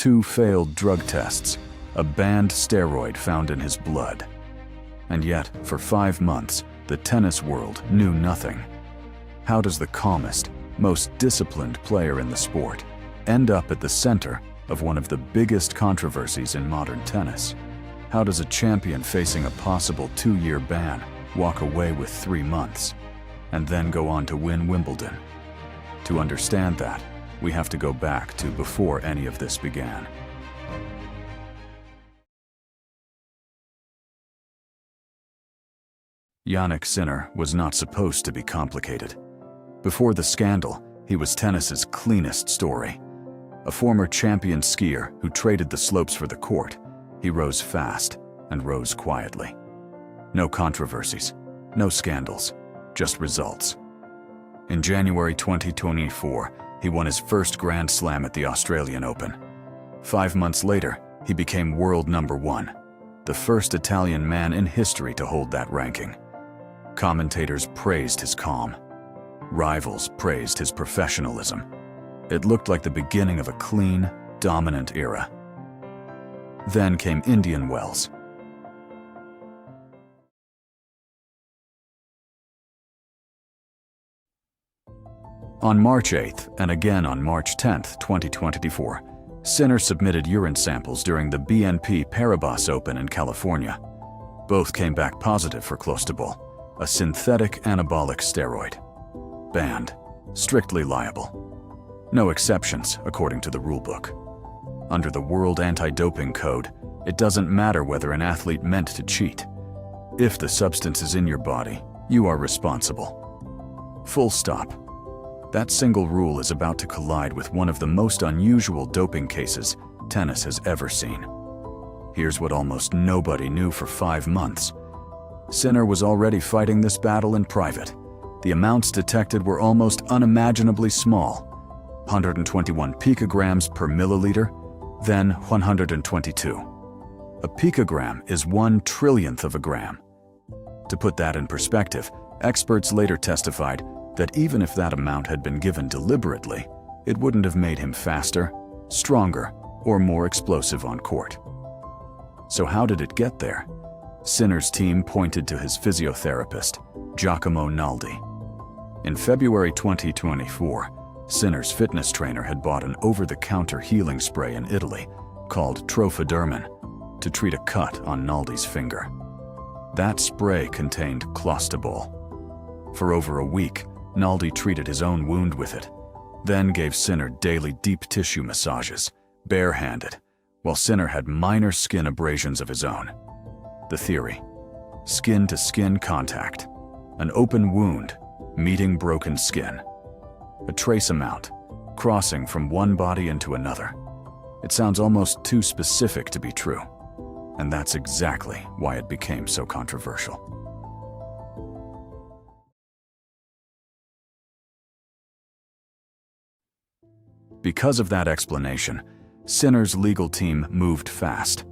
2 failed drug tests, a banned steroid found in his blood. And yet, for 5 months, the tennis world knew nothing. How does the calmest, most disciplined player in the sport end up at the center of one of the biggest controversies in modern tennis? How does a champion facing a possible 2-year ban walk away with 3 months, and then go on to win Wimbledon? To understand that, we have to go back to before any of this began. Jannik Sinner was not supposed to be complicated. Before the scandal, he was tennis's cleanest story. A former champion skier who traded the slopes for the court, he rose fast and rose quietly. No controversies, no scandals, just results. In January 2024, he won his first Grand Slam at the Australian Open. 5 months later, he became world #1, the first Italian man in history to hold that ranking. Commentators praised his calm. Rivals praised his professionalism. It looked like the beginning of a clean, dominant era. Then came Indian Wells. On March 8th and again on March 10th, 2024, Sinner submitted urine samples during the BNP Paribas Open in California. Both came back positive for Clostebol, a synthetic anabolic steroid. Banned, strictly liable. No exceptions, according to the rulebook. Under the World Anti-Doping Code, it doesn't matter whether an athlete meant to cheat. If the substance is in your body, you are responsible. Full stop. That single rule is about to collide with one of the most unusual doping cases tennis has ever seen. Here's what almost nobody knew for 5 months. Sinner was already fighting this battle in private. The amounts detected were almost unimaginably small. 121 picograms per milliliter, then 122. A picogram is 1/1,000,000th of a gram. To put that in perspective, experts later testified that even if that amount had been given deliberately, it wouldn't have made him faster, stronger, or more explosive on court. So how did it get there? Sinner's team pointed to his physiotherapist, Giacomo Naldi. In February 2024, Sinner's fitness trainer had bought an over-the-counter healing spray in Italy called Trophedermin to treat a cut on Naldi's finger. That spray contained Clostebol. For over a week, Naldi treated his own wound with it, then gave Sinner daily deep tissue massages, barehanded, while Sinner had minor skin abrasions of his own. The theory: skin-to-skin contact, an open wound meeting broken skin, a trace amount crossing from one body into another. It sounds almost too specific to be true, and that's exactly why it became so controversial. Because of that explanation, Sinner's legal team moved fast,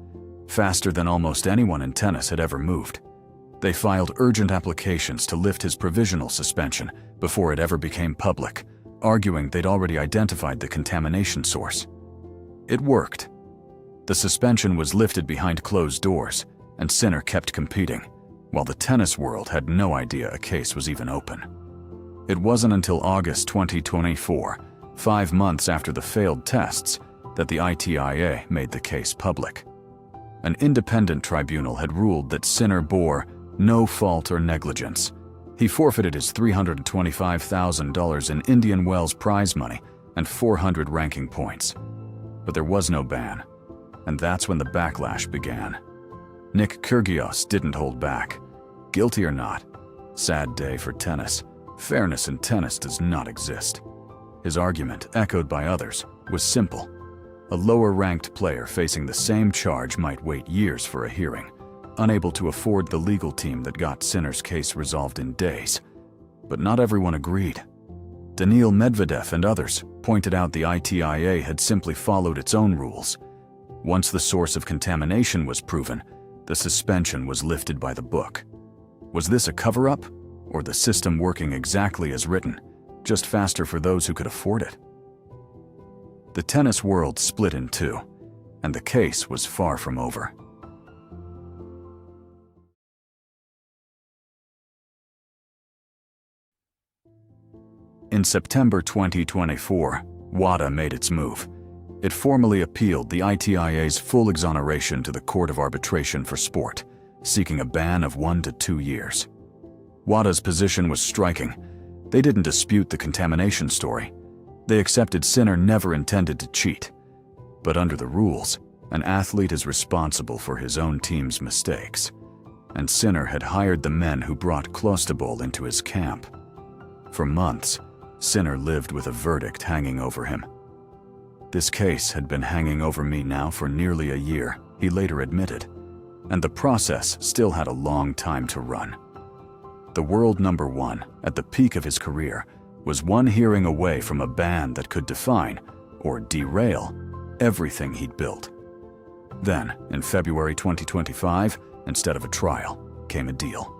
faster than almost anyone in tennis had ever moved. They filed urgent applications to lift his provisional suspension before it ever became public, arguing they'd already identified the contamination source. It worked. The suspension was lifted behind closed doors, and Sinner kept competing, while the tennis world had no idea a case was even open. It wasn't until August 2024, 5 months after the failed tests, that the ITIA made the case public. An independent tribunal had ruled that Sinner bore no fault or negligence. He forfeited his $325,000 in Indian Wells prize money and 400 ranking points. But there was no ban, and that's when the backlash began. Nick Kyrgios didn't hold back. Guilty or not, sad day for tennis. Fairness in tennis does not exist. His argument, echoed by others, was simple. A lower-ranked player facing the same charge might wait years for a hearing, unable to afford the legal team that got Sinner's case resolved in days. But not everyone agreed. Daniil Medvedev and others pointed out the ITIA had simply followed its own rules. Once the source of contamination was proven, the suspension was lifted by the book. Was this a cover-up, or the system working exactly as written, just faster for those who could afford it? The tennis world split in two. and the case was far from over. In September 2024, WADA made its move. It formally appealed the ITIA's full exoneration to the Court of Arbitration for Sport, seeking a ban of 1 to 2 years. WADA's position was striking. They didn't dispute the contamination story. They accepted Sinner never intended to cheat. But under the rules, an athlete is responsible for his own team's mistakes. And Sinner had hired the men who brought Clostebol into his camp. For months, Sinner lived with a verdict hanging over him. "This case had been hanging over me now for nearly a year," he later admitted, and the process still had a long time to run. The world number one, at the peak of his career, was one hearing away from a ban that could define, or derail, everything he'd built. Then, in February 2025, instead of a trial, came a deal.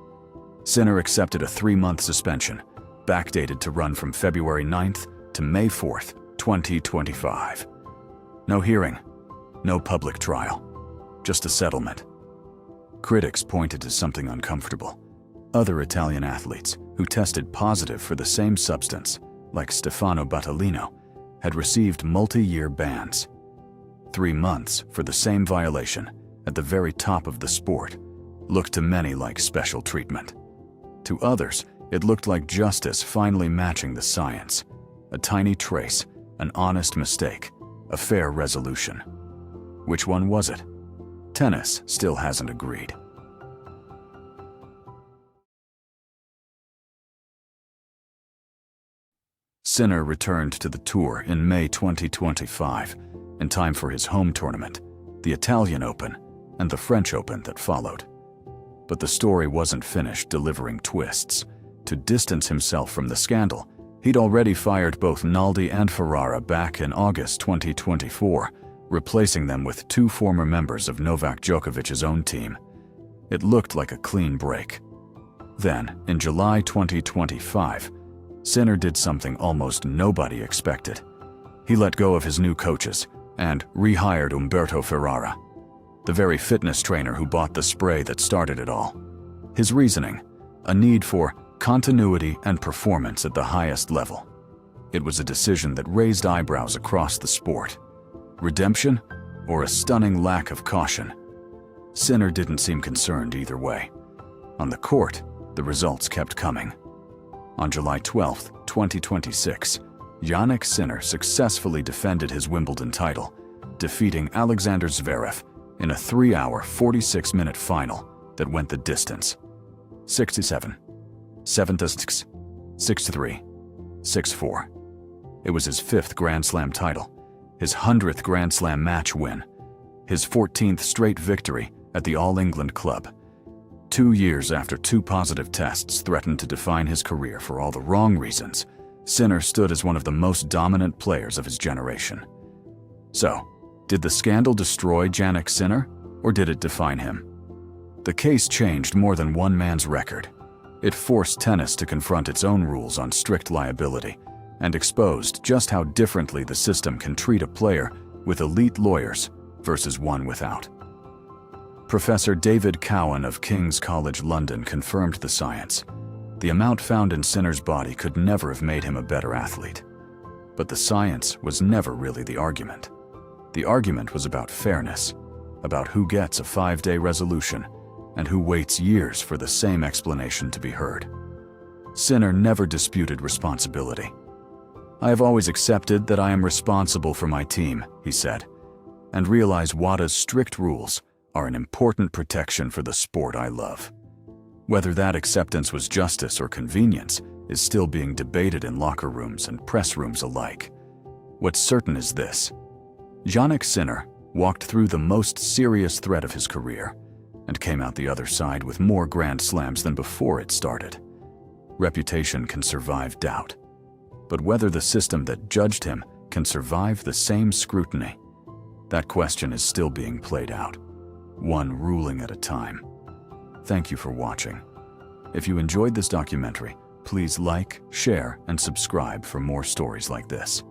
Sinner accepted a 3-month suspension, backdated to run from February 9th to May 4th, 2025. No hearing, no public trial, just a settlement. Critics pointed to something uncomfortable. Other Italian athletes who tested positive for the same substance, like Stefano Battalino, had received multi-year bans. 3 months for the same violation, at the very top of the sport, looked to many like special treatment. To others, it looked like justice finally matching the science. A tiny trace, an honest mistake, a fair resolution. Which one was it? Tennis still hasn't agreed. Sinner returned to the tour in May 2025, in time for his home tournament, the Italian Open, and the French Open that followed. But the story wasn't finished delivering twists. To distance himself from the scandal, he'd already fired both Naldi and Ferrara back in August 2024, replacing them with 2 former members of Novak Djokovic's own team. It looked like a clean break. Then, in July 2025, Sinner did something almost nobody expected. He let go of his new coaches and rehired Umberto Ferrara, the very fitness trainer who bought the spray that started it all. His reasoning, a need for continuity and performance at the highest level. It was a decision that raised eyebrows across the sport. Redemption or a stunning lack of caution? Sinner didn't seem concerned either way. On the court, the results kept coming. On July 12, 2026, Jannik Sinner successfully defended his Wimbledon title, defeating Alexander Zverev in a 3-hour, 46-minute final that went the distance. 6-7, 7-6, 6-3, 6-4. It was his 5th Grand Slam title, his 100th Grand Slam match win, his 14th straight victory at the All England Club. 2 years after 2 positive tests threatened to define his career for all the wrong reasons, Sinner stood as one of the most dominant players of his generation. So, did the scandal destroy Jannik Sinner, or did it define him? The case changed more than one man's record. It forced tennis to confront its own rules on strict liability, and exposed just how differently the system can treat a player with elite lawyers versus one without. Professor David Cowan of King's College London confirmed the science. The amount found in Sinner's body could never have made him a better athlete. But the science was never really the argument. The argument was about fairness, about who gets a 5-day resolution and who waits years for the same explanation to be heard. Sinner never disputed responsibility. "I have always accepted that I am responsible for my team," he said, "and realize WADA's strict rules are an important protection for the sport I love." Whether that acceptance was justice or convenience is still being debated in locker rooms and press rooms alike. What's certain is this: Jannik Sinner walked through the most serious threat of his career and came out the other side with more Grand Slams than before it started. Reputation can survive doubt, but whether the system that judged him can survive the same scrutiny, that question is still being played out, one ruling at a time. Thank you for watching. If you enjoyed this documentary, please like, share, and subscribe for more stories like this.